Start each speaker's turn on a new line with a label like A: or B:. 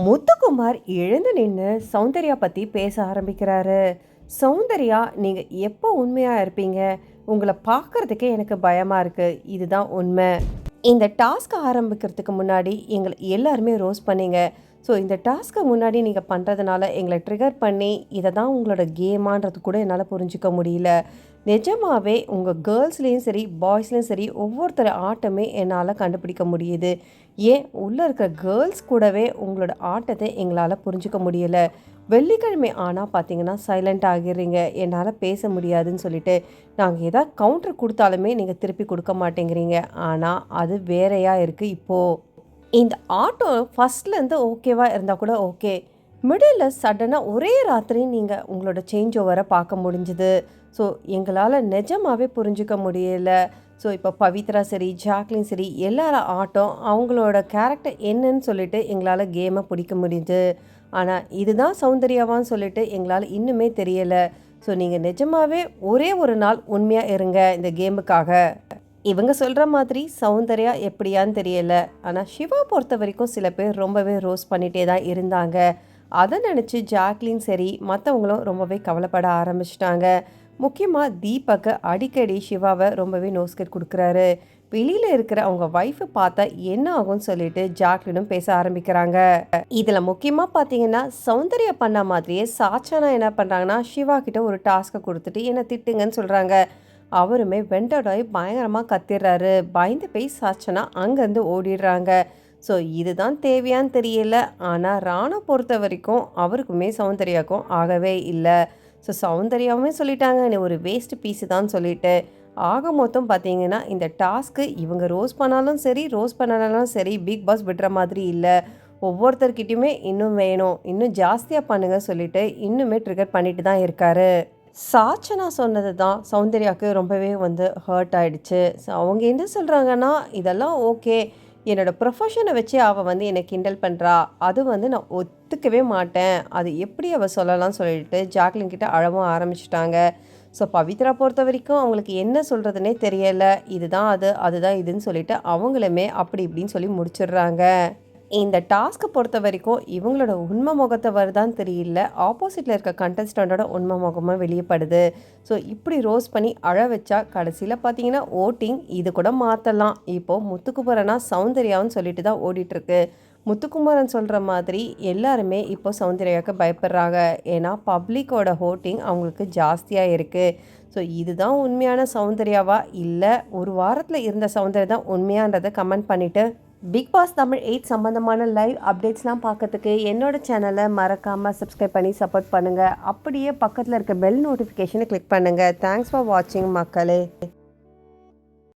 A: முத்துக்குமார் எழுந்து நின்று சௌந்தர்யா பற்றி பேச ஆரம்பிக்கிறாரு. சௌந்தர்யா, நீங்கள் எப்போ உண்மையாக இருப்பீங்க? உங்களை பார்க்கறதுக்கே எனக்கு பயமாக இருக்குது. இதுதான் உண்மை. இந்த டாஸ்க் ஆரம்பிக்கிறதுக்கு முன்னாடி எங்களை எல்லாருமே ரோஸ் பண்ணீங்க. ஸோ இந்த டாஸ்க்கை முன்னாடி நீங்கள் பண்ணுறதுனால எங்களை ட்ரிகர் பண்ணி இதை தான் உங்களோட கேமான்றது கூட என்னால் புரிஞ்சிக்க முடியல. நிஜமாகவே உங்கள் கேர்ள்ஸ்லேயும் சரி பாய்ஸ்லேயும் சரி ஒவ்வொருத்தர் ஆட்டமே என்னால் கண்டுபிடிக்க முடியுது. ஏன் உள்ளே இருக்கிற கேர்ள்ஸ் கூடவே உங்களோட ஆட்டத்தை எங்களால் புரிஞ்சிக்க முடியலை. வெள்ளிக்கிழமை ஆனால் பார்த்தீங்கன்னா சைலண்ட் ஆகிடுறீங்க, என்னால் பேச முடியாதுன்னு சொல்லிட்டு. நாங்கள் எதாவது கவுண்டர் கொடுத்தாலுமே நீங்கள் திருப்பி கொடுக்க மாட்டேங்கிறீங்க. ஆனால் அது வேறையாக இருக்குது. இப்போது இந்த ஆட்டோ ஃபஸ்ட்லேருந்து ஓகேவாக இருந்தால் கூட ஓகே, மிடில் சடனாக ஒரே ராத்திரி நீங்கள் உங்களோட சேஞ்ச் ஓவரை பார்க்க முடிஞ்சுது. ஸோ எங்களால் நிஜமாகவே புரிஞ்சிக்க முடியலை. ஸோ இப்போ பவித்ரா சரி ஜாக்லின் சரி எல்லாரும் ஆட்டம் அவங்களோட கேரக்டர் என்னன்னு சொல்லிட்டு எங்களால் கேமை பிடிக்க முடியுது. ஆனால் இதுதான் சௌந்தர்யாவான்னு சொல்லிட்டு எங்களால் இன்னுமே தெரியலை. ஸோ நீங்கள் நிஜமாகவே ஒரே ஒரு நாள் உண்மையாக இருங்க இந்த கேமுக்காக. இவங்க சொல்கிற மாதிரி சௌந்தர்யா எப்படியான்னு தெரியல. ஆனால் சிவா பொறுத்த வரைக்கும் சில பேர் ரொம்பவே ரோஸ் பண்ணிகிட்டே தான் இருந்தாங்க. அதை நினச்சி ஜாக்லின் சரி மற்றவங்களும் ரொம்பவே கவலைப்பட ஆரம்பிச்சிட்டாங்க. முக்கியமாக தீபக்கு அடிக்கடி சிவாவை ரொம்பவே நோஸ்கட் கொடுக்குறாரு. வெளியில் இருக்கிற அவங்க ஒய்ஃபை பார்த்தா என்ன ஆகும்னு சொல்லிட்டு ஜாக்லினும் பேச ஆரம்பிக்கிறாங்க. இதில் முக்கியமாக பார்த்தீங்கன்னா சௌந்தர்யா பண்ண மாதிரியே சாச்சனா என்ன பண்ணுறாங்கன்னா சிவா கிட்ட ஒரு டாஸ்க்கை கொடுத்துட்டு என்ன திட்டுங்கன்னு சொல்கிறாங்க. அவருமே வெண்டடாய் பயங்கரமாக கத்திடுறாரு. பயந்து போய் சாச்சனா அங்கேருந்து ஓடிடுறாங்க. ஸோ இதுதான் தேவையான்னு தெரியல. ஆனால் ராணா பொறுத்த வரைக்கும் அவருக்குமே சௌந்தர்யாவுக்கும் ஆகவே இல்லை. ஸோ சௌந்தர்யாவுமே சொல்லிட்டாங்க நீ ஒரு வேஸ்ட் பீஸு தான் சொல்லிட்டு. ஆக மொத்தம் பார்த்தீங்கன்னா இந்த டாஸ்க்கு இவங்க ரோஸ் பண்ணாலும் சரி ரோஸ் பண்ணாலும் சரி பிக் பாஸ் விடுற மாதிரி இல்லை. ஒவ்வொருத்தர்கிட்டையுமே இன்னும் வேணும், இன்னும் ஜாஸ்தியாக பண்ணுங்க சொல்லிட்டு இன்னுமே ட்ரிகர் பண்ணிட்டு தான் இருக்காரு. சாச்சனா சொன்னது தான் சௌந்தர்யாவுக்கு ரொம்பவே ஹர்ட் ஆகிடுச்சு. ஸோ அவங்க என்ன சொல்கிறாங்கன்னா இதெல்லாம் ஓகே, என்னோடய ப்ரொஃபஷனை வச்சு அவள் என்னை கிண்டல் பண்ணுறா, அது நான் ஒத்துக்கவே மாட்டேன், அது எப்படி அவள் சொல்லலாம்னு சொல்லிட்டு ஜாக்லின் கிட்ட அழவும் ஆரம்பிச்சிட்டாங்க. ஸோ பவித்ரா பொறுத்த வரைக்கும் அவங்களுக்கு என்ன சொல்கிறதுனே தெரியலை. இதுதான் அது, அதுதான் இதுன்னு சொல்லிட்டு அவங்களுமே அப்படி இப்படின்னு சொல்லி முடிச்சிடுறாங்க. இந்த டாஸ்க்கை பொறுத்த வரைக்கும் இவங்களோட உண்மை முகத்தை வருதான்னு தெரியல, ஆப்போசிட்டில் இருக்க கண்டஸ்டண்ட்டோட உண்மை முகமாக வெளியப்படுது. ஸோ இப்படி ரோஸ் பண்ணி அழ வச்சா கடைசியில் பார்த்தீங்கன்னா ஓட்டிங் இது கூட மாற்றலாம். இப்போது முத்துக்குமரனா சௌந்தர்யான்னு சொல்லிட்டு தான் ஓடிட்டுருக்கு. முத்துக்குமரன் சொல்கிற மாதிரி எல்லாருமே இப்போ சௌந்தர்யாவுக்கு பயப்படுறாங்க. ஏன்னா பப்ளிக்கோட ஓட்டிங் அவங்களுக்கு ஜாஸ்தியாக இருக்குது. ஸோ இதுதான் உண்மையான சௌந்தர்யாவா இல்லை ஒரு வாரத்தில் இருந்த சௌந்தர்யா தான் உண்மையான்றதை கமெண்ட் பண்ணிவிட்டு பிக் பாஸ் தமிழ் 8 சம்பந்தமான லைவ் அப்டேட்ஸ்லாம் பார்க்கறதுக்கு என்னோடய சேனலை மறக்காமல் சப்ஸ்கிரைப் பண்ணி சப்போர்ட் பண்ணுங்கள். அப்படியே பக்கத்தில் இருக்க பெல் நோட்டிஃபிகேஷனை கிளிக் பண்ணுங்கள். தேங்க்ஸ் ஃபார் வாட்சிங் மக்களே.